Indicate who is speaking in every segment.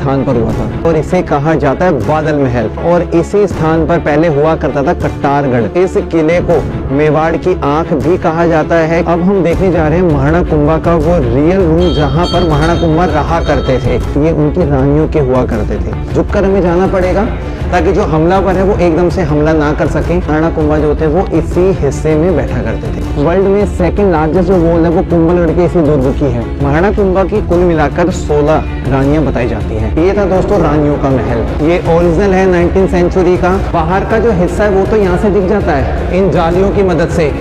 Speaker 1: स्थान पर हुआ था और इसे कहा जाता है बादल महल। और इसी स्थान पर पहले हुआ करता था कट्टारगढ़। इस किले को मेवाड़ की आंख भी कहा जाता है। अब हम देखने जा रहे हैं महाराणा कुंभा का वो रियल रूम जहाँ पर महाराणा कुंभा रहा करते थे। ये उनकी रानियों के हुआ करते थे। झुककर हमें जाना पड़ेगा ताकि जो हमलावर है वो एकदम से हमला ना कर सके। महाराणा कुंभा जो थे वो इसी हिस्से में बैठा करते थे। वर्ल्ड में सेकंड लार्जेस्ट जो वॉल है वो कुंभलगढ़ के इसी दुर्ग की है। महाराणा कुंभा की कुल मिलाकर 16 रानियां बताई जाती हैं। ये था दोस्तों रानियों का महल। ये ओरिजिनल है 19वीं सेंचुरी का। बाहर का जो हिस्सा है वो तो यहाँ से दिख जाता है इन जालियों की मदद से,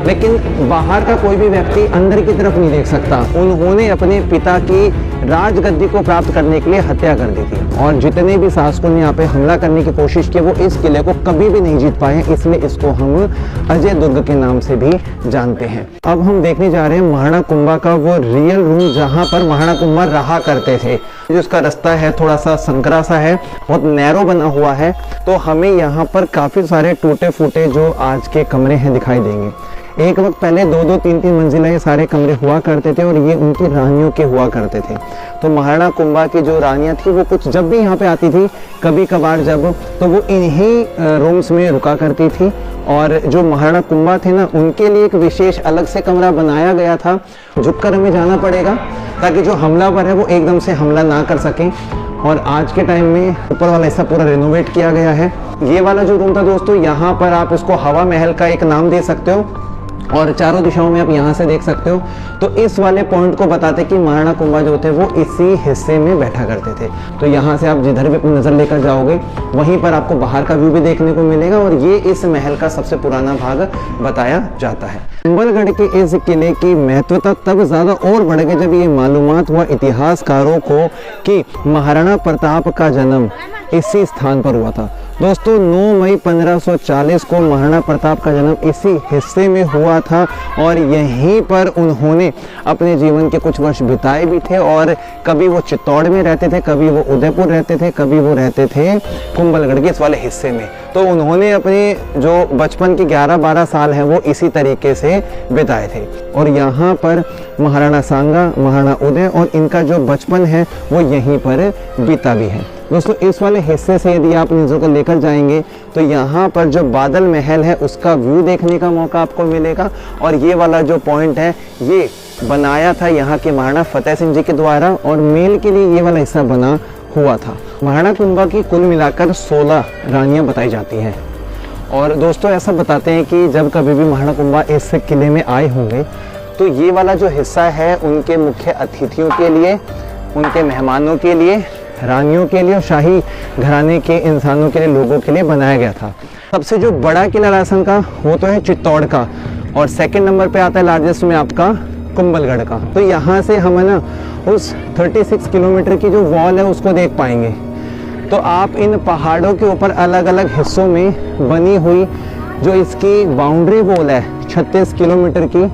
Speaker 1: लेकिन बाहर का कोई भी व्यक्ति अंदर की तरफ नहीं देख सकता। उन्होंने अपने पिता की राजगद्दी को प्राप्त करने के लिए हत्या कर दी थी और जितने भी शासकों ने यहाँ पे हमला करने की कोशिश की वो इस किले को कभी भी नहीं जीत पाए, इसलिए इसको हम अजय दुर्ग के नाम से भी जानते हैं। अब हम देखने जा रहे हैं महाराणा कुंभा का वो रियल रूम जहाँ पर महाराणा कुंभा रहा करते थे। जिसका रास्ता है थोड़ा सा संकरा सा है, बहुत नैरो बना हुआ है, तो हमें यहाँ पर काफी सारे टूटे फूटे जो आज के कमरे हैं दिखाई देंगे। एक वक्त पहले 2-2, 3-3 मंजिला ये सारे कमरे हुआ करते थे और ये उनकी रानियों के हुआ करते थे। तो महाराणा कुंभा की जो रानियां थी वो कुछ जब भी यहाँ पे आती थी, कभी कभार जब, तो वो इन्हीं रूम्स में रुका करती थी। और जो महाराणा कुंभा थे ना, उनके लिए एक विशेष अलग से कमरा बनाया गया था। झुककर हमें जाना पड़ेगा ताकि जो हमलावर है वो एकदम से हमला ना कर सकें। और आज के टाइम में ऊपर वाला हिस्सा पूरा रिनोवेट किया गया है। ये वाला जो रूम था दोस्तों, यहाँ पर आप इसको हवा महल का एक नाम दे सकते हो और चारों दिशाओं में आप यहाँ से देख सकते हो। तो इस वाले पॉइंट को बताते कि महाराणा कुंभा जो थे वो इसी हिस्से में बैठा करते थे। तो यहाँ से आप जिधर भी अपनी नज़र लेकर जाओगे वहीं पर आपको बाहर का व्यू भी देखने को मिलेगा और ये इस महल का सबसे पुराना भाग बताया जाता है। कुंभलगढ़ के इस किले की महत्वता तब ज़्यादा और बढ़ गई जब ये मालूमात हुआ इतिहासकारों को कि महाराणा प्रताप का जन्म इसी स्थान पर हुआ था। दोस्तों 9 मई 1540 को महाराणा प्रताप का जन्म इसी हिस्से में हुआ था और यहीं पर उन्होंने अपने जीवन के कुछ वर्ष बिताए भी थे। और कभी वो चित्तौड़ में रहते थे, कभी वो उदयपुर रहते थे, कभी वो रहते थे कुंभलगढ़ के इस वाले हिस्से में। तो उन्होंने अपने जो बचपन के 11-12 साल हैं वो इसी तरीके से बिताए थे। और यहाँ पर महाराणा सांगा, महाराणा उदय और इनका जो बचपन है वो यहीं पर बीता भी है। दोस्तों इस वाले हिस्से से यदि आप नज़र को लेकर जाएंगे तो यहाँ पर जो बादल महल है उसका व्यू देखने का मौका आपको मिलेगा। और ये वाला जो पॉइंट है ये बनाया था यहाँ के महाराणा फतेह सिंह जी के द्वारा और मेल के लिए ये वाला हिस्सा बना हुआ था। महाराणा कुंभा की कुल मिलाकर 16 रानियाँ बताई जाती हैं। और दोस्तों ऐसा बताते हैं कि जब कभी भी महाराणा कुंभा इस किले में आए होंगे तो ये वाला जो हिस्सा है उनके मुख्य अतिथियों के लिए, उनके मेहमानों के लिए, रानियों के लिए और शाही घराने के इंसानों के लिए, लोगों के लिए बनाया गया था। सबसे जो बड़ा किला राजस्थान का वो तो है चित्तौड़ का और सेकंड नंबर पे आता है लार्जेस्ट में आपका कुंभलगढ़ का। तो यहाँ से हम है ना उस 36 किलोमीटर की जो वॉल है उसको देख पाएंगे। तो आप इन पहाड़ों के ऊपर अलग अलग हिस्सों में बनी हुई जो इसकी बाउंड्री वॉल है 36 किलोमीटर की,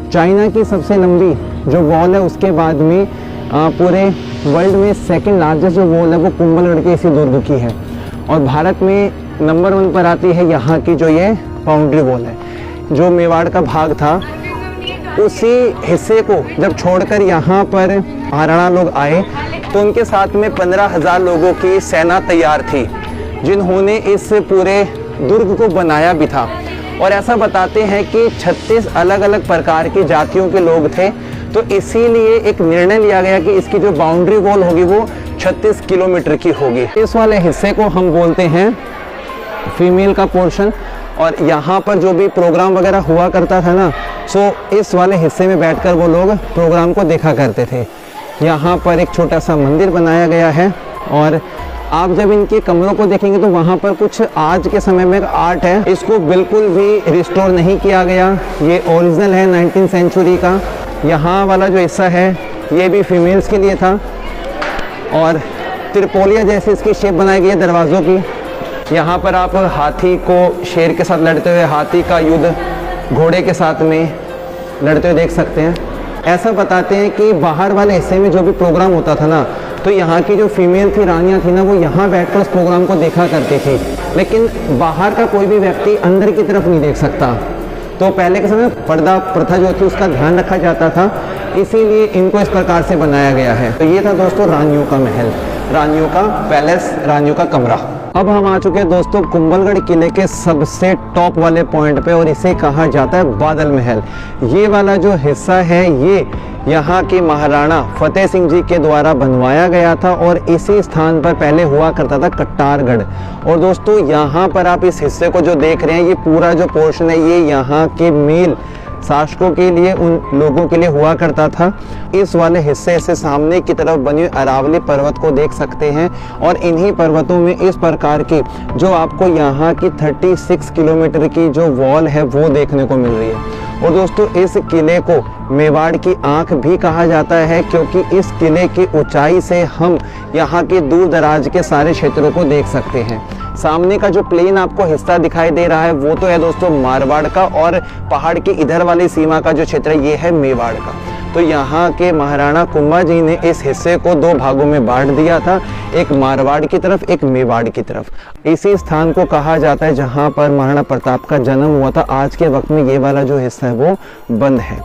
Speaker 1: चाइना की सबसे लंबी जो वॉल है, उसके बाद में पूरे वर्ल्ड में सेकंड लार्जेस्ट जो वॉल है वो कुंभलगढ़ के इसी दुर्ग की है। और भारत में नंबर 1 पर आती है यहाँ की जो ये बाउंड्री वॉल है। जो मेवाड़ का भाग था उसी हिस्से को जब छोड़कर यहाँ पर महाराणा लोग आए तो उनके साथ में 15,000 लोगों की सेना तैयार थी जिन्होंने इस पूरे दुर्ग को बनाया भी था। और ऐसा बताते हैं कि 36 अलग अलग प्रकार की जातियों के लोग थे। तो इसीलिए एक निर्णय लिया गया कि इसकी जो बाउंड्री वॉल होगी वो 36 किलोमीटर की होगी। इस वाले हिस्से को हम बोलते हैं फीमेल का पोर्शन। और यहाँ पर जो भी प्रोग्राम वगैरह हुआ करता था ना, सो इस वाले हिस्से में बैठकर वो लोग प्रोग्राम को देखा करते थे। यहाँ पर एक छोटा सा मंदिर बनाया गया है और आप जब इनके कमरों को देखेंगे तो वहाँ पर कुछ आज के समय में आर्ट है, इसको बिल्कुल भी रिस्टोर नहीं किया गया। ये ओरिजिनल है 19वीं सेंचुरी का। यहाँ वाला जो हिस्सा है ये भी फीमेल्स के लिए था और त्रिपोलिया जैसे इसकी शेप बनाई गई है दरवाज़ों की। यहाँ पर आप हाथी को शेर के साथ लड़ते हुए, हाथी का युद्ध घोड़े के साथ में लड़ते हुए देख सकते हैं। ऐसा बताते हैं कि बाहर वाले हिस्से में जो भी प्रोग्राम होता था ना, तो यहाँ की जो फीमेल थी, रानियाँ थी ना, वो यहाँ बैठकर उस प्रोग्राम को देखा करती थी। लेकिन बाहर का कोई भी व्यक्ति अंदर की तरफ नहीं देख सकता। तो पहले के समय पर्दा प्रथा जो थी उसका ध्यान रखा जाता था, इसीलिए इनको इस प्रकार से बनाया गया है। तो ये था दोस्तों रानियों का महल। रानियों का पैलेस, रानियों का कमरा। अब हम आ चुके हैं दोस्तों कुंभलगढ़ किले के सबसे टॉप वाले पॉइंट पे और इसे कहा जाता है बादल महल। ये वाला जो हिस्सा है ये यहाँ के महाराणा फतेह सिंह जी के द्वारा बनवाया गया था और इसी स्थान पर पहले हुआ करता था कट्टारगढ़। और दोस्तों यहाँ पर आप इस हिस्से को जो देख रहे हैं ये पूरा जो पोर्शन है ये यहाँ के मेल शासकों के लिए, उन लोगों के लिए हुआ करता था। इस वाले हिस्से से सामने की तरफ बनी अरावली पर्वत को देख सकते हैं और इन्हीं पर्वतों में इस प्रकार की जो आपको यहाँ की 36 किलोमीटर की जो वॉल है वो देखने को मिल रही है। और दोस्तों इस किले को मेवाड़ की आंख भी कहा जाता है क्योंकि इस किले की ऊंचाई से हम यहाँ के दूर दराज के सारे क्षेत्रों को देख सकते हैं। सामने का जो प्लेन आपको हिस्सा दिखाई दे रहा है वो तो है दोस्तों मारवाड़ का और पहाड़ की इधर वाली सीमा का जो क्षेत्र है ये है मेवाड़ का। तो यहाँ के महाराणा कुंभा जी ने इस हिस्से को दो भागों में बांट दिया था, एक मारवाड़ की तरफ, एक मेवाड़ की तरफ। इसी स्थान को कहा जाता है जहाँ पर महाराणा प्रताप का जन्म हुआ था। आज के वक्त में ये वाला जो हिस्सा है वो बंद है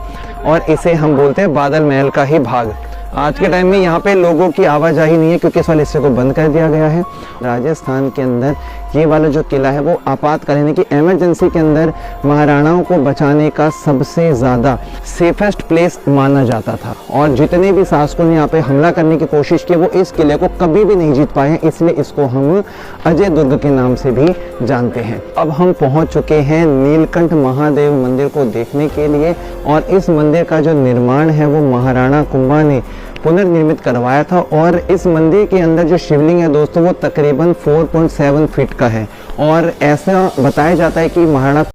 Speaker 1: और इसे हम बोलते हैं बादल महल का ही भाग। आज के टाइम में यहाँ पे लोगों की आवाजाही नहीं है क्योंकि इस वाले हिस्से को बंद कर दिया गया है। राजस्थान के अंदर ये वाला जो किला है वो आपातकालीन की इमरजेंसी के अंदर महाराणाओं को बचाने का सबसे ज़्यादा सेफेस्ट प्लेस माना जाता था और जितने भी शासकों ने यहाँ पे हमला करने की कोशिश की वो इस किले को कभी भी नहीं जीत पाए, इसलिए इसको हम अजय दुर्ग के नाम से भी जानते हैं। अब हम पहुँच चुके हैं नीलकंठ महादेव मंदिर को देखने के लिए और इस मंदिर का जो निर्माण है वो महाराणा कुंभा ने पुनर्निर्मित करवाया था और इस मंदिर के अंदर जो शिवलिंग है दोस्तों वो तकरीबन 4.7 फीट का है और ऐसा बताया जाता है कि महाराणा